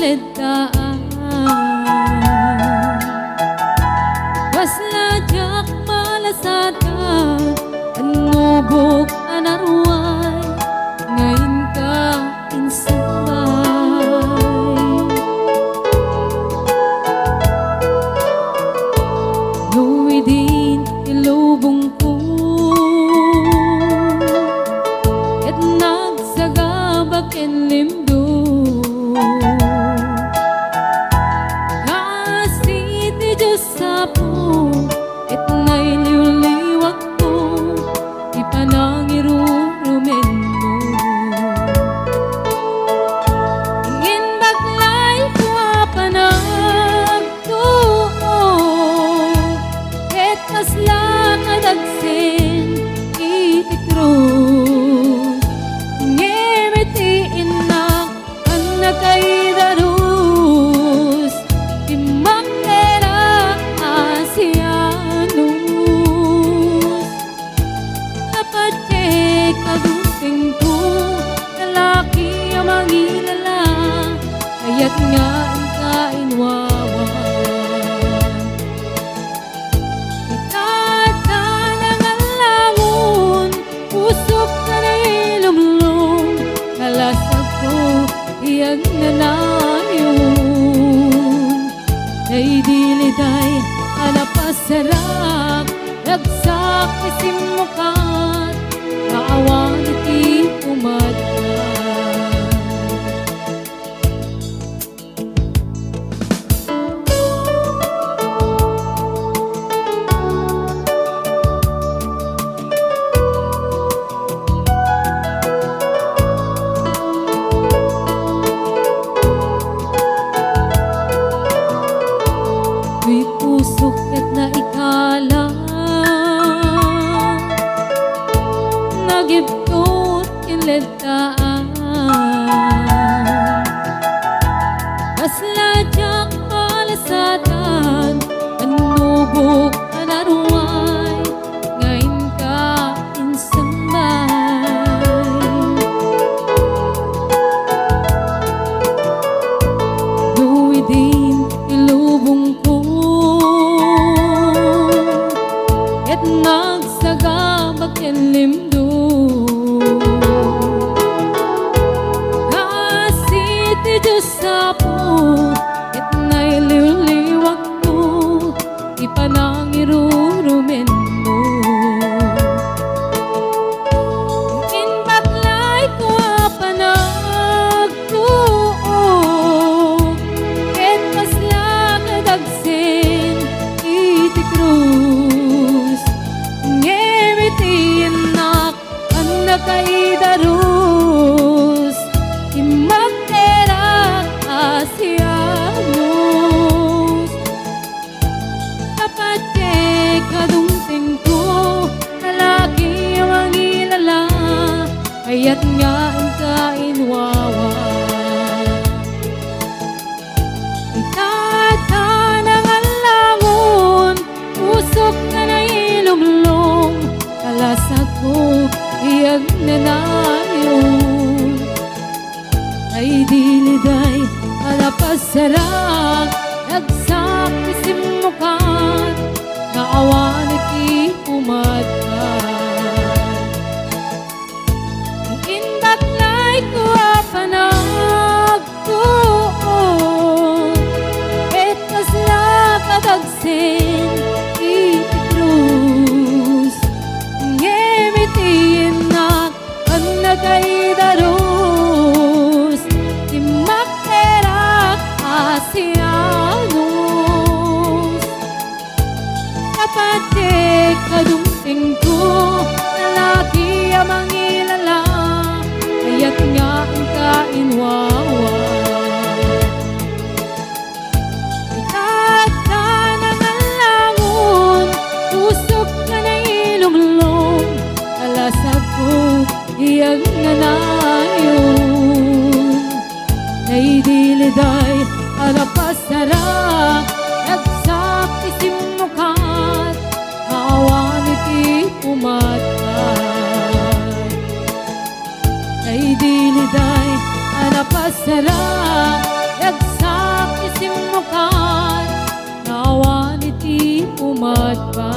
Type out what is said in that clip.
ledtaan Baslajak malasatan Anubok anaruay Ngayon ka insambay Luwidin ilubong ko Et nagsagabak enlimdo Kasi ti Diyos sa po Et nailiwliwag ko Ipanangirurumen mo Ingin baglay ko apanagtuo Et kasla kadagsin iti krus Ngimitiin na ang nakaidarus Imakera asianus Napatsyek kaguting ko Lalaki ang mangilala Kaya't nga ang kainwawa Iyag nanayon Ay diliday Anapasarap Lagsak isimukat Kaawan iti umadkan Pusok at naikala Nagiptot kinledtaan Basladyak malasatan Anubok anaruay Ngayon ka insambay Luwidin ilubong ko Et nagsagabak enlimdo Kasi ti Diyos sa po Et nailiwliwag ko Ipanangirurumen mo Inbaklay ko apanagtuo Et kasla kadagsin iti krus Ngimitiinak ang nakaidarus Imakera asianus Kapatsyek kadungting ko Lalaki ang mangilala Kaya't nga ang kainwawa Itatanang ang langon Usok na nailumlong Kalasag ko iyag nanayon Ay diliday Alapasarang Nagsak isimukat Naawan iti umadkan Inbaklay ko apanagtuo Et kasla kadagsin iti krus Ngimitiin na ang nakaidarus Imakera asianus Kapatsyek kadungting ko Lalaki ang mangilala Kaya't nga ang kainwawa Itatanang ang langon Usok na nailumlong Kalasag ko iyag nanayon Ay diliday Alapasarang Nagsak isimukat Kaawan iti umadkan Ay diliday Alapasarang Dagsak isimukan, nawan iti umadba.